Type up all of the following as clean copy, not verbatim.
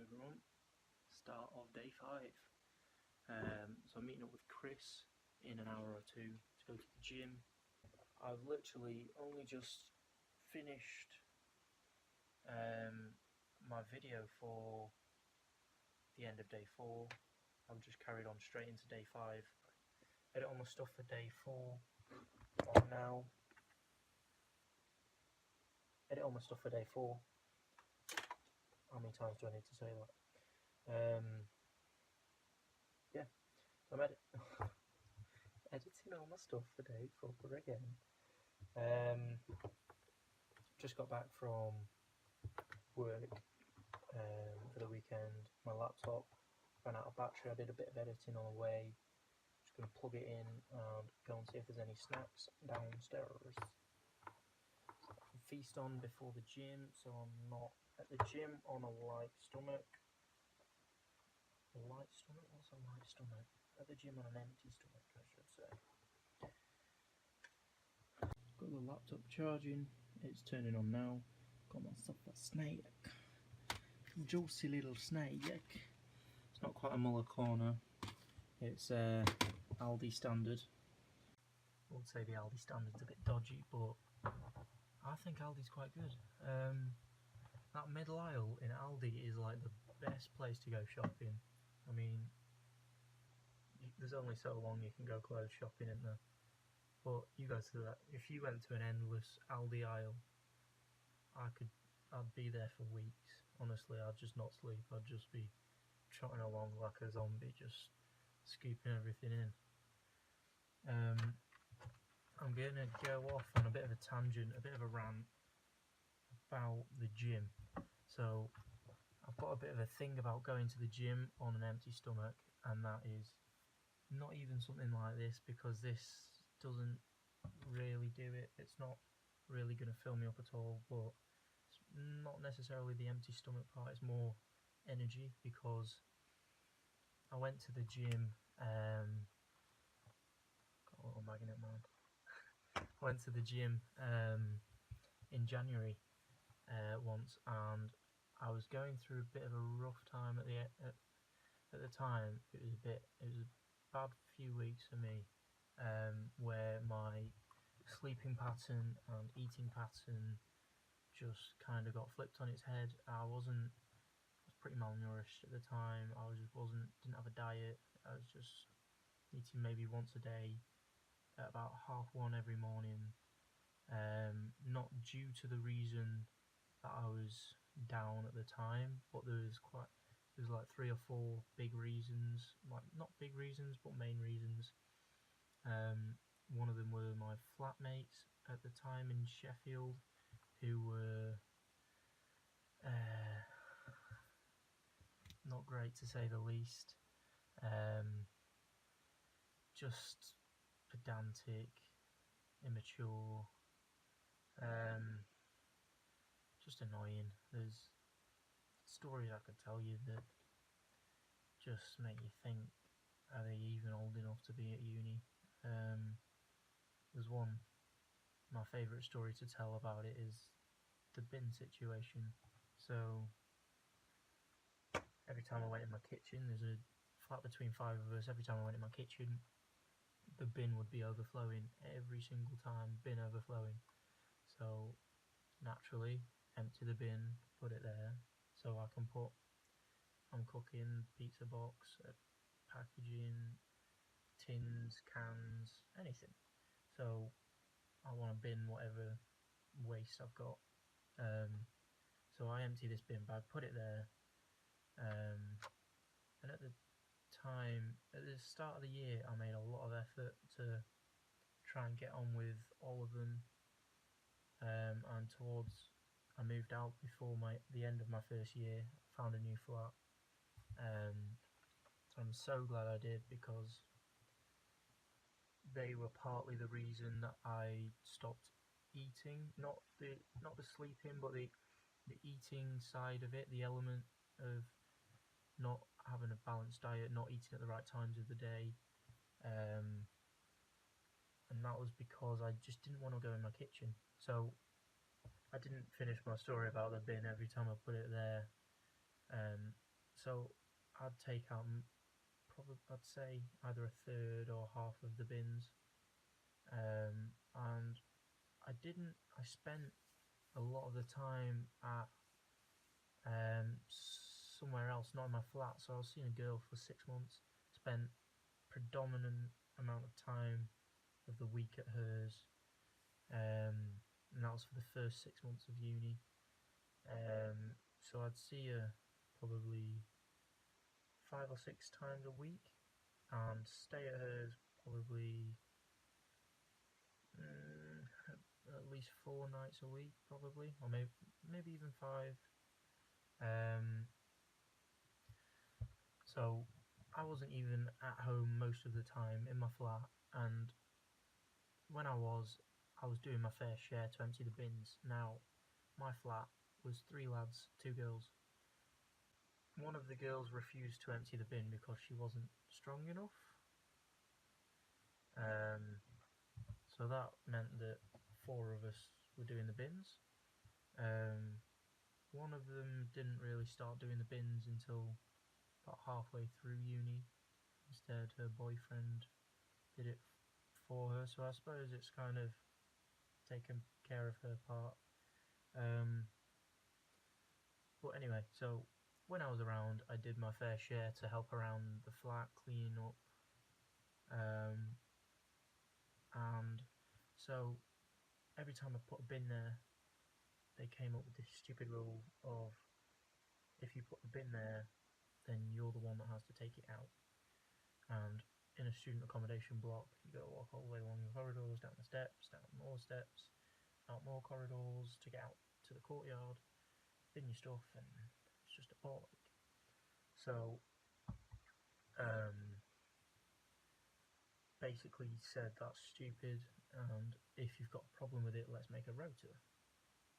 everyone. Start of day 5. So I'm meeting up with Chris in an hour or two to go to the gym. I've literally only just finished my video for the end of day 4. I've just carried on straight into day 5. Edit all my stuff for day 4 on now. Edit all my stuff for day 4. How many times do I need to say that? Yeah, so I'm editing all my stuff for day 4 again. Just got back from work for the weekend. My laptop ran out of battery. I did a bit of editing on the way. Just going to plug it in and go and see if there's any snacks downstairs. I can feast on before the gym, so I'm not at the gym on a light stomach. A light stomach? What's a light stomach? At the gym on an empty stomach, I should say. Got the laptop charging. It's turning on now. Got myself a snake. Juicy little snake. It's not quite a Muller corner. It's Aldi standard. I would say the Aldi standard's a bit dodgy, but I think Aldi's quite good. That middle aisle in Aldi is like the best place to go shopping. I mean, there's only so long you can go clothes shopping in there. But you go to that. If you went to an endless Aldi aisle, I'd be there for weeks. Honestly, I'd just not sleep. I'd just be trotting along like a zombie, just scooping everything in. I'm gonna go off on a bit of a tangent, a bit of a rant about the gym. So I've got a bit of a thing about going to the gym on an empty stomach, and that is not even something like this, because this doesn't really do it. It's not really going to fill me up at all, but it's not necessarily the empty stomach part, it's more energy, because I went to the gym, got a little magnet man. I went to the gym in January once, and I was going through a bit of a rough time at the time. It was a bad few weeks for me, where my sleeping pattern and eating pattern just kind of got flipped on its head. I was pretty malnourished at the time. Didn't have a diet. I was just eating maybe once a day at about 1:30 every morning. Not due to the reason that I was down at the time, but there's like 3 or 4 big reasons, like not big reasons but main reasons. One of them were my flatmates at the time in Sheffield, who were not great to say the least. Just pedantic, immature, just annoying. There's stories I could tell you that just make you think, are they even old enough to be at uni? There's one, my favourite story to tell about it is the bin situation. So every time I went in my kitchen, there's a flat between 5 of us, every time I went in my kitchen, the bin would be overflowing every single time, bin overflowing. So naturally, empty the bin, put it there, so I'm cooking, pizza box, packaging, tins, cans, anything. So I want to bin whatever waste I've got. So I empty this bin bag, put it there, and at the start of the year, I made a lot of effort to try and get on with all of them, and I moved out before the end of my first year. I found a new flat, so I'm so glad I did, because they were partly the reason that I stopped eating, not the sleeping, but the eating side of it, the element of not having a balanced diet, not eating at the right times of the day, and that was because I just didn't want to go in my kitchen. So I didn't finish my story about the bin. Every time I put it there, so I'd take out probably, I'd say either a third or half of the bins, and I spent a lot of the time at somewhere else, not in my flat. So I was seeing a girl for 6 months, spent predominant amount of time of the week at hers, and that was for the first 6 months of uni. So I'd see her probably 5 or 6 times a week, and stay at hers probably at least 4 nights a week, probably, or maybe even 5. Um, so I wasn't even at home most of the time in my flat, and when I was doing my fair share to empty the bins. Now, my flat was 3 lads, 2 girls. One of the girls refused to empty the bin because she wasn't strong enough. Um, so that meant that 4 of us were doing the bins. One of them didn't really start doing the bins until about halfway through uni. Instead, her boyfriend did it for her. So I suppose it's kind of taken care of her part. But anyway, so when I was around, I did my fair share to help around the flat, clean up. And so every time I put a bin there, they came up with this stupid rule of, if you put the bin there, then you're the one that has to take it out. And in a student accommodation block, you got to walk all the way along the corridors, down the steps, down more steps, out more corridors to get out to the courtyard, bin your stuff, and it's just a bollock. So basically said that's stupid, and if you've got a problem with it, let's make a rota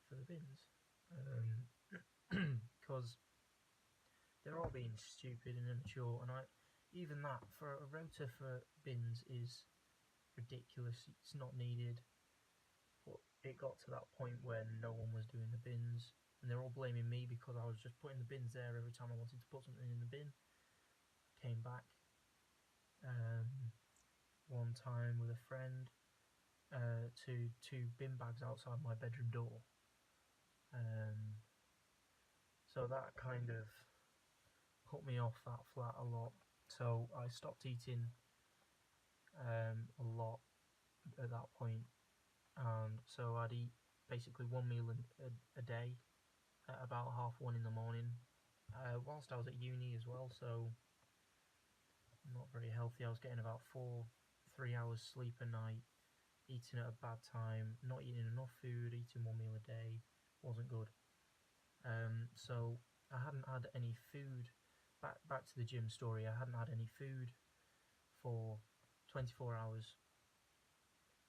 for the bins. Because they're all being stupid and immature, and even that for a rota for bins is ridiculous. It's not needed. But it got to that point where no one was doing the bins, and they're all blaming me because I was just putting the bins there every time I wanted to put something in the bin. Came back one time with a friend to 2 bin bags outside my bedroom door. So that kind of put me off that flat a lot. So I stopped eating a lot at that point. So I'd eat basically 1 meal a day at about 1:30 in the morning, whilst I was at uni as well. So not very healthy. I was getting about 3 hours sleep a night, eating at a bad time, not eating enough food, eating 1 meal a day wasn't good. So I hadn't had any food. Back to the gym story. I hadn't had any food for 24 hours.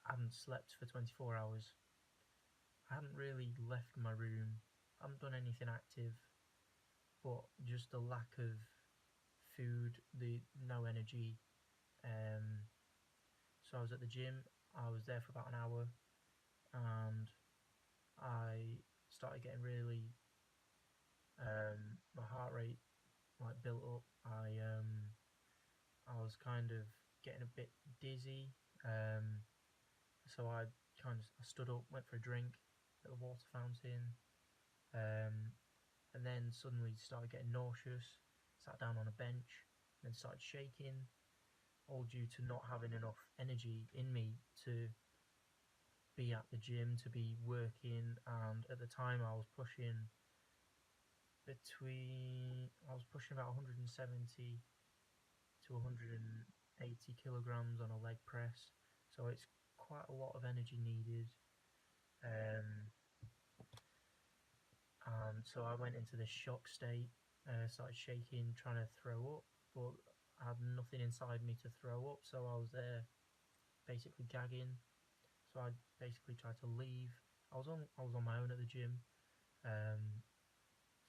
I hadn't slept for 24 hours. I hadn't really left my room. I hadn't done anything active, but just the lack of food, the no energy. So I was at the gym. I was there for about an hour, and I started getting really my heart rate built up. I was kind of getting a bit dizzy. So I stood up, went for a drink at the water fountain, and then suddenly started getting nauseous. Sat down on a bench, and then started shaking, all due to not having enough energy in me to be at the gym, to be working. And at the time I was pushing about 170 to 180 kilograms on a leg press, so it's quite a lot of energy needed. And so I went into this shock state, started shaking, trying to throw up, but I had nothing inside me to throw up, so I was there basically gagging. So I basically tried to leave. I was on my own at the gym.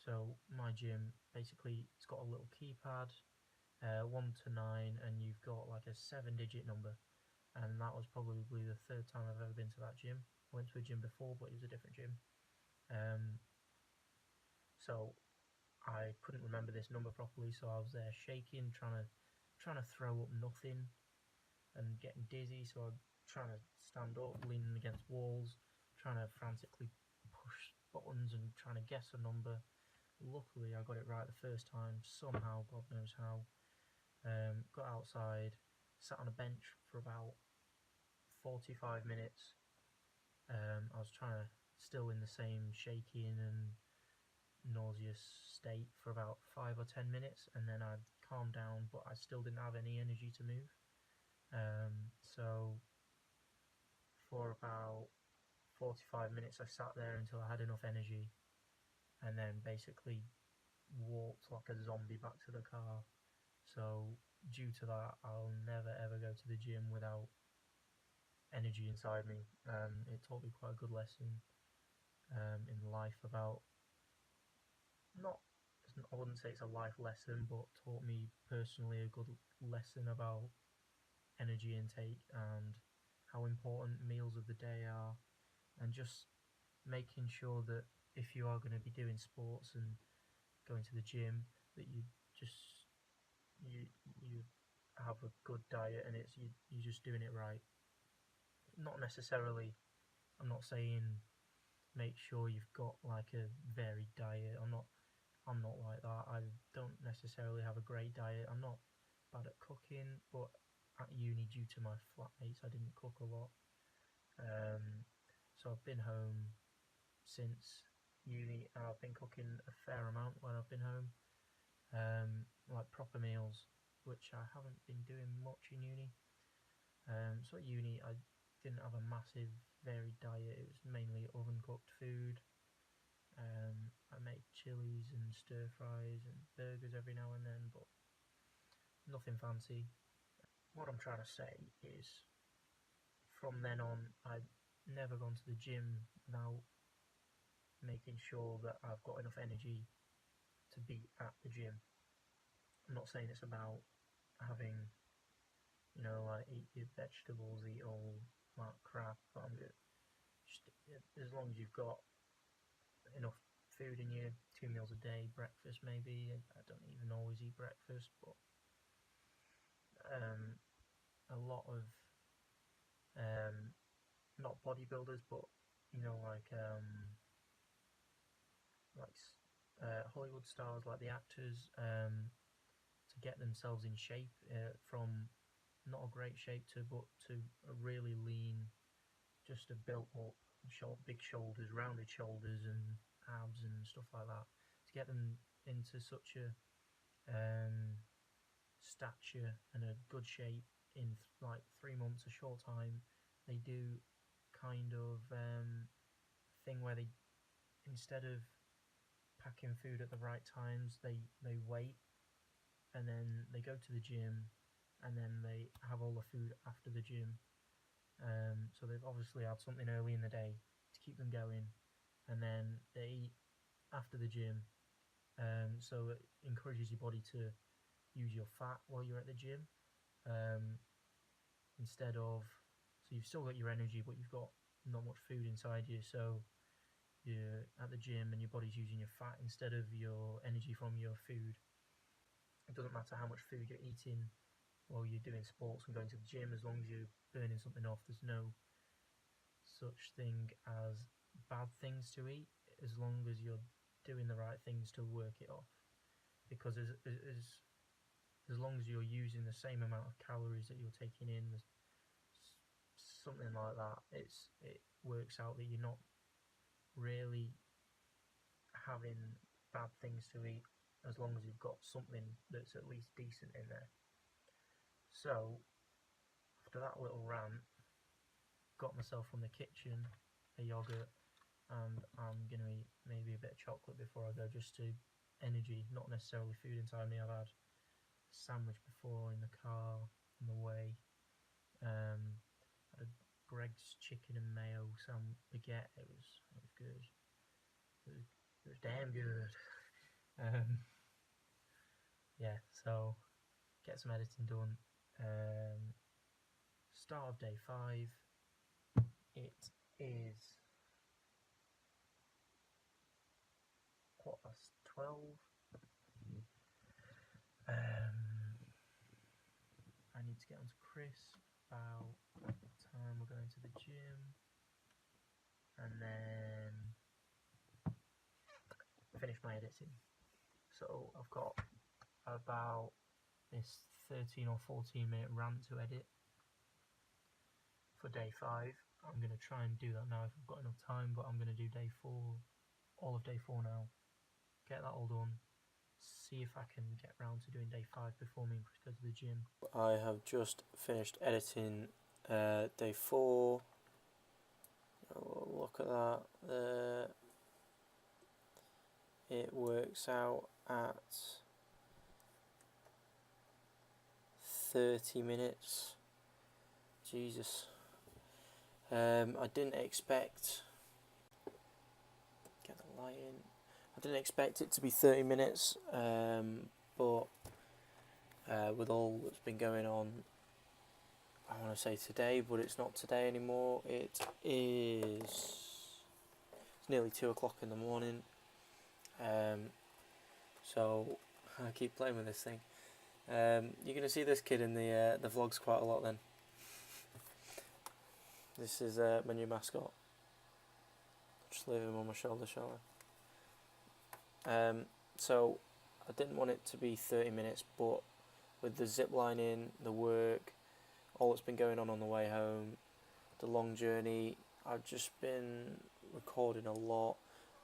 So my gym, basically, it's got a little keypad, 1 to 9, and you've got like a 7-digit number. And that was probably the 3rd time I've ever been to that gym. I went to a gym before, but it was a different gym. So I couldn't remember this number properly, so I was there shaking, trying to throw up nothing and getting dizzy. So I'm trying to stand up, leaning against walls, trying to frantically push buttons and trying to guess a number. Luckily, I got it right the first time, somehow, God knows how. Got outside, sat on a bench for about 45 minutes. I was still in the same shaking and nauseous state for about 5 or 10 minutes, and then I calmed down, but I still didn't have any energy to move. So for about 45 minutes, I sat there until I had enough energy, and then basically walked like a zombie back to the car. So due to that, I'll never ever go to the gym without energy inside me. It taught me quite a good lesson in life about not. I wouldn't say it's a life lesson, but taught me personally a good lesson about energy intake and how important meals of the day are, and just making sure that if you are going to be doing sports and going to the gym, that just you you have a good diet, and you're just doing it right. Not necessarily. I'm not saying make sure you've got like a varied diet. I'm not like that. I don't necessarily have a great diet. I'm not bad at cooking, but at uni, due to my flatmates, I didn't cook a lot. Um, so I've been home since uni, and I've been cooking a fair amount when I've been home, like proper meals, which I haven't been doing much in uni. So at uni, I didn't have a massive varied diet. It was mainly oven cooked food. I make chilies and stir fries and burgers every now and then, but nothing fancy. What I'm trying to say is, from then on, I've never gone to the gym without making sure that I've got enough energy to be at the gym. I'm not saying it's about having, like eat your vegetables, eat all that crap. But I'm just as long as you've got enough food in you, 2 meals a day, breakfast maybe. I don't even always eat breakfast, but um, a lot of um, not bodybuilders, but like Hollywood stars, like the actors, to get themselves in shape from not a great shape but to a really lean, just a built up, big shoulders, rounded shoulders, and abs and stuff like that. To get them into such a stature and a good shape in like 3 months, a short time, they do kind of thing where they, instead of packing food at the right times, they wait, and then they go to the gym, and then they have all the food after the gym. So they've obviously had something early in the day to keep them going, and then they eat after the gym. So it encourages your body to use your fat while you're at the gym, um, instead of, so you've still got your energy, but you've got not much food inside you. So you're at the gym and your body's using your fat instead of your energy from your food. It doesn't matter how much food you're eating while you're doing sports and going to the gym, as long as you're burning something off. There's no such thing as bad things to eat, as long as you're doing the right things to work it off. Because as long as you're using the same amount of calories that you're taking in, something like that, it works out that you're not really having bad things to eat, as long as you've got something that's at least decent in there. So after that little rant, got myself from the kitchen a yogurt, and I'm gonna eat maybe a bit of chocolate before I go, just to energy, not necessarily food inside me. I've had a sandwich before in the car on the way. Had a Greg's chicken and mayo baguette. It was good. It was damn good. Yeah, so get some editing done. Start of day 5. It is 12:15. to get onto Chris about what time we're going to the gym, and then finish my editing. So I've got about this 13 or 14 minute rant to edit for day 5. I'm going to try and do that now if I've got enough time, but I'm going to do day 4, all of day 4 now, get that all done, see if I can get round to doing day 5 before me and Chris go to the gym. I have just finished editing day 4. Look at that. It works out at 30 minutes. Jesus. I didn't expect. Get the light in. I didn't expect it to be 30 minutes, but with all that's been going on, I want to say today, but it's not today anymore. It's nearly 2 o'clock in the morning. So I keep playing with this thing. You're going to see this kid in the vlogs quite a lot then. This is my new mascot. Just leave him on my shoulder, shall I? So I didn't want it to be 30 minutes, but with the zip lining, the work, all that's been going on the way home, the long journey, I've just been recording a lot.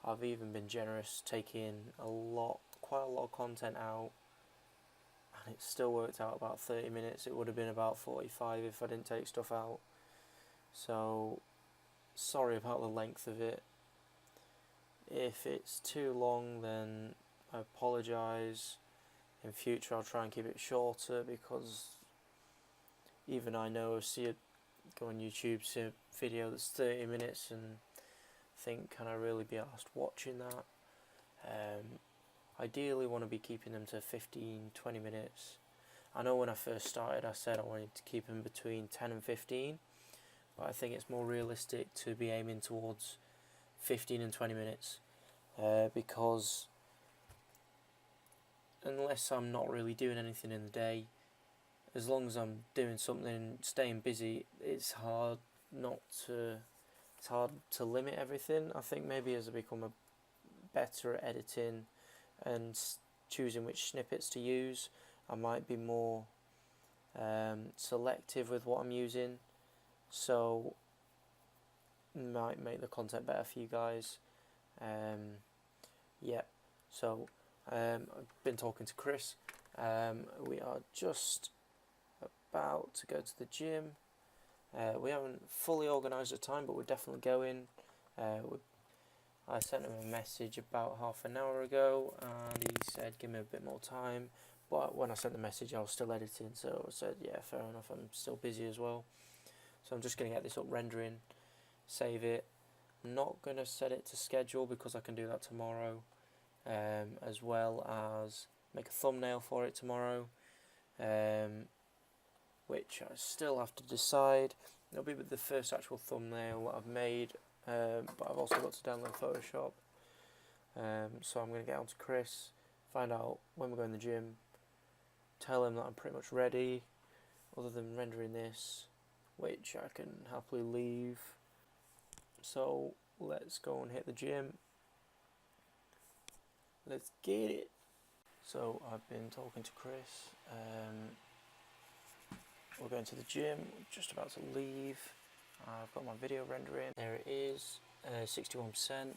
I've even been generous, taking quite a lot of content out, and it still worked out about 30 minutes. It would have been about 45 if I didn't take stuff out. So, sorry about the length of it. If it's too long, then I apologise. In future, I'll try and keep it shorter, because even I know, go on YouTube, see a video that's 30 minutes and think, can I really be asked watching that? Ideally want to be keeping them to 15-20 minutes. I know when I first started I said I wanted to keep them between 10 and 15, but I think it's more realistic to be aiming towards 15 and 20 minutes, because unless I'm not really doing anything in the day, as long as I'm doing something, staying busy, it's hard to limit everything. I think maybe as I become better at editing and choosing which snippets to use, I might be more selective with what I'm using, so might make the content better for you guys. Yeah, so I've been talking to Chris. We are just about to go to the gym. We haven't fully organised the time, but we're definitely going. I sent him a message about half an hour ago, and he said give me a bit more time. But when I sent the message, I was still editing, so I said, yeah, fair enough, I'm still busy as well. So I'm just going to get this up rendering, save it. I'm not going to set it to schedule, because I can do that tomorrow, as well as make a thumbnail for it tomorrow, which I still have to decide. It'll be the first actual thumbnail I've made, but I've also got to download Photoshop. So I'm going to get on to Chris, find out when we're going to the gym, tell him that I'm pretty much ready, other than rendering this, which I can happily leave. So let's go and hit the gym. Let's get it. So I've been talking to Chris. We're going to the gym, just about to leave. I've got my video rendering. There it is, 61%.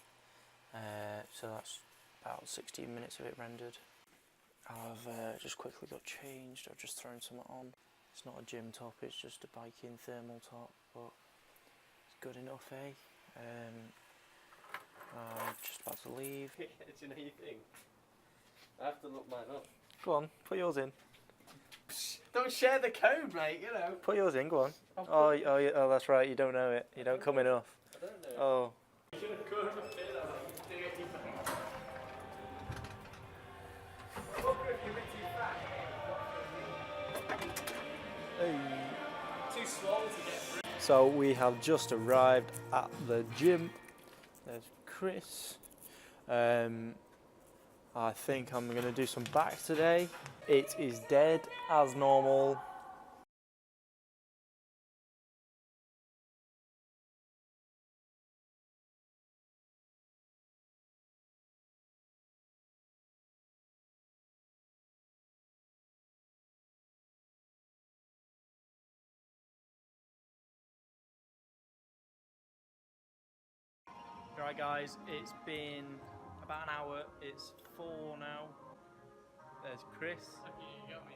So that's about 16 minutes of it rendered. I've just quickly got changed. I've just thrown some on. It's not a gym top, it's just a biking thermal top, but it's good enough, eh? I'm just about to leave. Do you know your thing? I have to look mine up. Go on, put yours in. Don't share the code, mate, you know. Put yours in, go on. Oh, that's right, you don't know it. You don't come enough. I don't know. Oh. You should have come up here, too small to get through. So we have just arrived at the gym. There's Chris. I think I'm going to do some back today. It is dead as normal. Right guys, it's been about an hour, it's 4 now. There's Chris. You got me.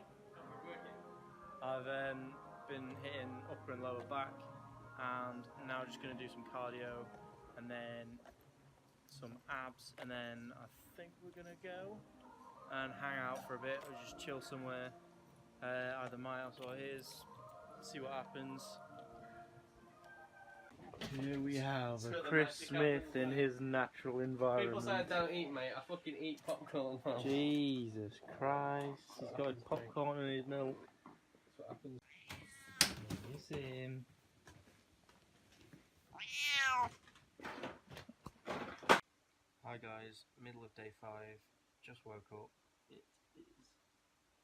I've been hitting upper and lower back, and now just going to do some cardio and then some abs, and then I think we're going to go and hang out for a bit or just chill somewhere, either my house or his, see what happens. Here we have a Chris Smith in his natural environment. People say I don't eat, mate. I fucking eat popcorn. Jesus Christ, he's got his popcorn and his milk. That's what happens. You see him. Hi guys, middle of day 5, just woke up. It is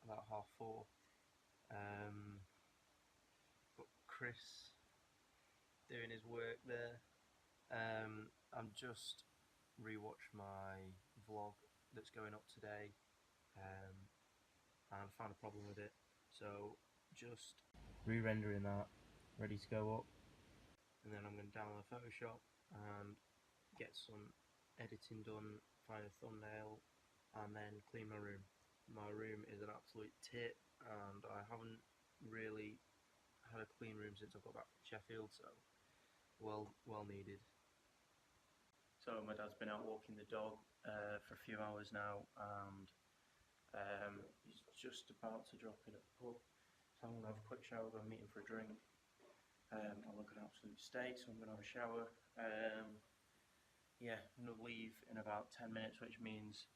about 4:30. Got Chris doing his work there. I'm just rewatched my vlog that's going up today, and I found a problem with it, so just re-rendering that, ready to go up, and then I'm going to download Photoshop and get some editing done, find a thumbnail, and then clean my room. My room is an absolute tit, and I haven't really had a clean room since I got back from Sheffield, so well needed. So my dad's been out walking the dog for a few hours now, and he's just about to drop in at the pub, so I'm going to have a quick shower, go and meet him for a drink. I look an absolute state, so I'm going to have a shower. Yeah, I'm going to leave in about 10 minutes, which means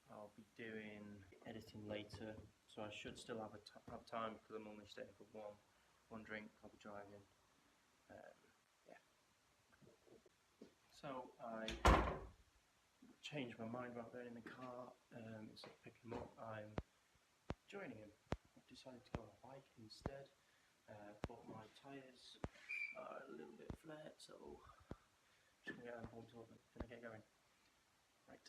I'll be doing editing later, so I should still have time because I'm only staying for one drink. I'll be driving. Yeah. So I changed my mind about going in the car. Instead of picking him up, I'm joining him. I've decided to go on a bike instead, but my tyres are a little bit flat, so just gonna get them pumped up and gonna get going. Right.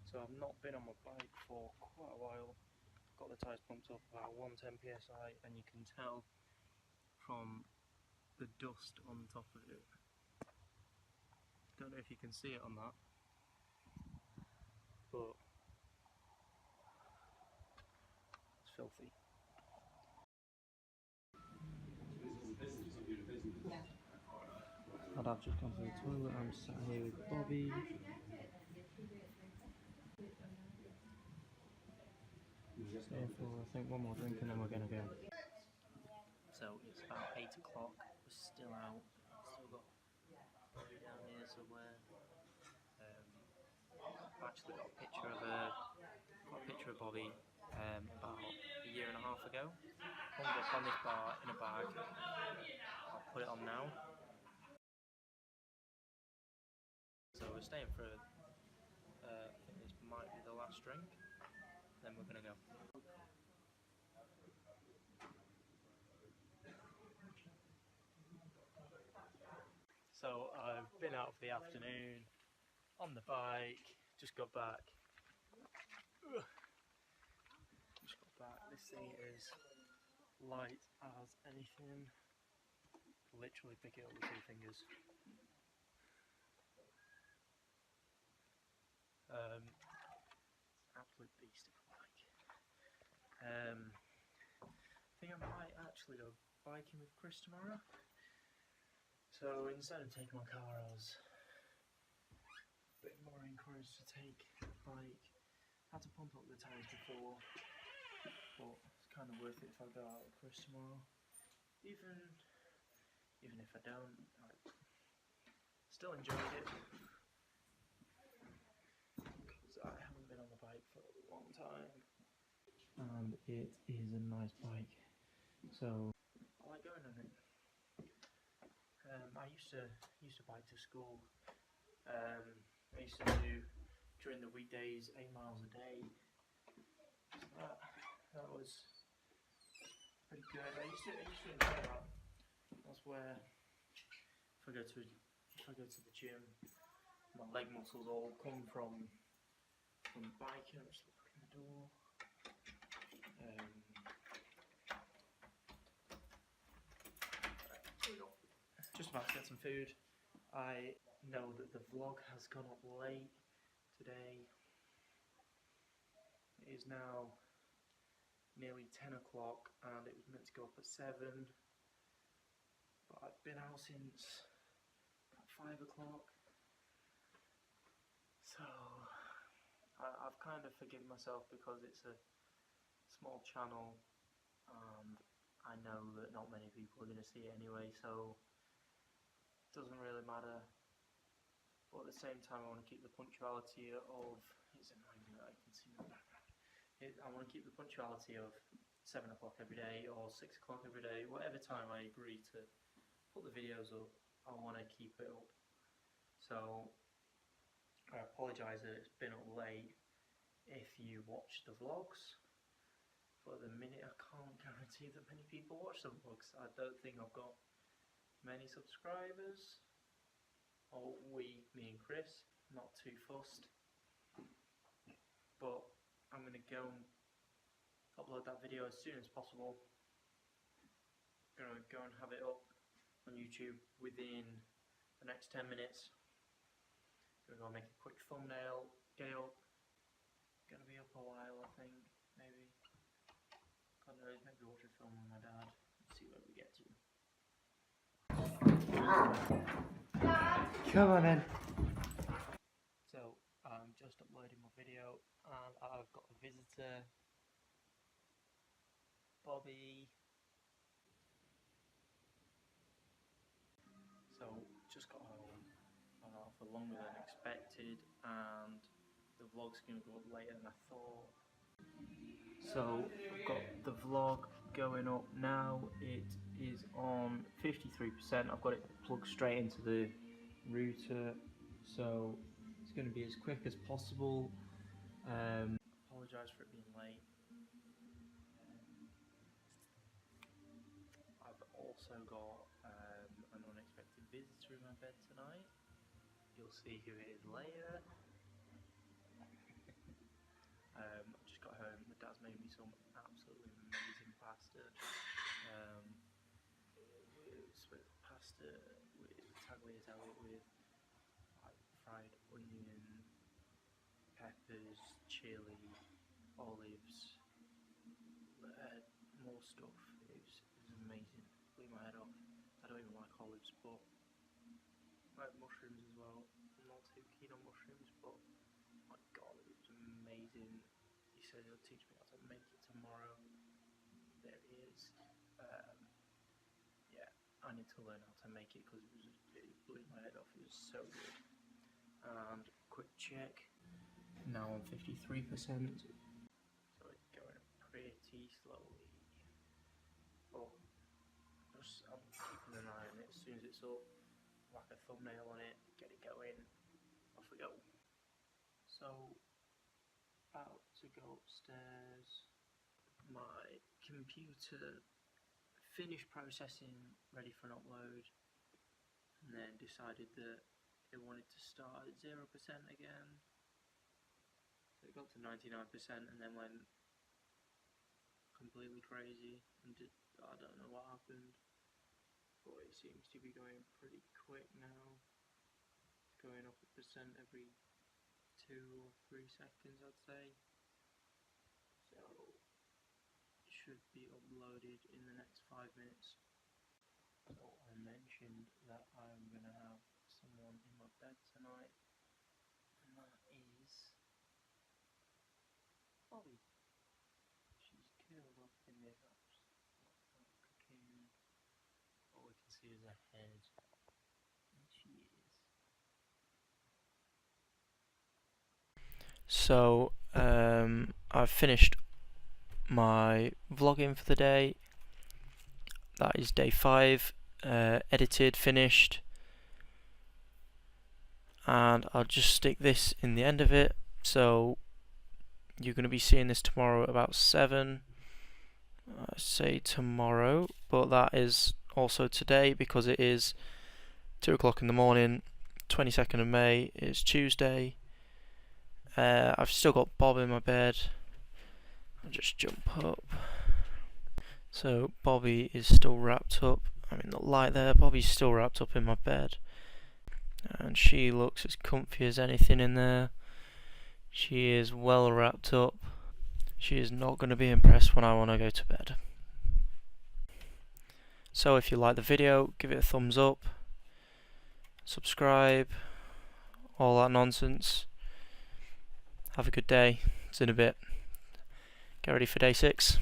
So I've not been on my bike for quite a while. Got the tyres pumped up about 110 psi, and you can tell from the dust on top of it. Don't know if you can see it on that, but it's filthy. And I've just gone to the toilet. I'm sat here with Bobby. Staying for I think one more drink and then we're gonna go. So it's about 8 o'clock. We're still out. Still got Bobby down here somewhere. I've actually got a picture of Bobby about a year and a half ago. Hung up on this bar in a bag. I'll put it on now. So we're staying for I think this might be the last drink. Then we're gonna go. So I've been out for the afternoon on the bike. Just got back. This thing is light as anything. Literally pick it up with 2 fingers. Absolute beast of a bike. I think I might actually go biking with Chris tomorrow. So instead of taking my car, I was a bit more encouraged to take the bike. Had to pump up the tyres before, but it's kind of worth it if I go out with Chris tomorrow. Even if I don't, I still enjoyed it because I haven't been on the bike for a long time, and it is a nice bike. So I like going on it. I used to bike to school. I used to do during the weekdays 8 miles a day. So that was pretty good. I used to enjoy that. That's where if I go to the gym, my leg muscles all come from biking. I'm just locking the door. Just about to get some food. I know that the vlog has gone up late today. It is now nearly 10 o'clock and it was meant to go up at 7, but I've been out since about 5 o'clock, so I've kind of forgiven myself because it's a small channel and I know that not many people are going to see it anyway, so it doesn't really matter. But at the same time, I want to keep the punctuality of, it's annoying that I can see in the background, I want to keep the punctuality of 7 o'clock every day or 6 o'clock every day, whatever time I agree to put the videos up, I want to keep it up. So I apologise that it's been up late if you watch the vlogs, but at the minute I can't guarantee that many people watch the vlogs. I don't think I've got many subscribers, or me and Chris, not too fussed, but I'm going to go and upload that video as soon as possible. I'm going to go and have it up on YouTube within the next 10 minutes. I'm going to go make a quick thumbnail, get it up. Going to be up a while, I think, maybe. God knows, maybe watch a film with my dad and see where we get to. Come on then. So, I'm just uploading my video and I've got a visitor, Bobby. So, just got home for longer than expected and the vlog's going to go up later than I thought. So, I've got the vlog going up now. It is on 53%. I've got it plugged straight into the router, so it's going to be as quick as possible. Apologise for it being late. I've also got an unexpected visitor in my bed tonight. You'll see who it is later. I just got home. My dad's made me some absolutely amazing pasta. With pasta with tagliatelle with like fried onion, peppers, chili, olives, more stuff. It was amazing. Blew my head off. I don't even like olives, but I like mushrooms as well. I'm not too keen on mushrooms, but my god, it was amazing. He said he'll teach me how to make it tomorrow. There he is. Yeah, I need to learn how to make it because it blew my head off. It was so good. And quick check. Now on 53%. So it's going pretty slowly. But I'm keeping an eye on it. As soon as it's up, whack a thumbnail on it, get it going, off we go. So, about to go upstairs. My computer finished processing, ready for an upload, and then decided that it wanted to start at 0% again. So it got to 99% and then went completely crazy and I don't know what happened, but it seems to be going pretty quick now. It's going up 1% every 2 or 3 seconds, I'd say. So it should be uploaded in the next 5 minutes. So I mentioned that I'm going to have someone in my bed tonight, and that is Bobby. She's curled up in the cocoon. All we can see is her head, and she is. So I've finished my vlogging for the day. That is day 5, edited, finished, and I'll just stick this in the end of it. So you're going to be seeing this tomorrow about 7. I say tomorrow, but that is also today because it is 2 o'clock in the morning, 22nd of May. It's Tuesday. I've still got Bob in my bed. I'll just jump up. So Bobby is still wrapped up. I mean, the light there. Bobby's still wrapped up in my bed. and she looks as comfy as anything in there. She is well wrapped up. She is not going to be impressed when I want to go to bed. So if you like the video, give it a thumbs up, subscribe, all that nonsense. Have a good day. It's in a bit. Get ready for day 6.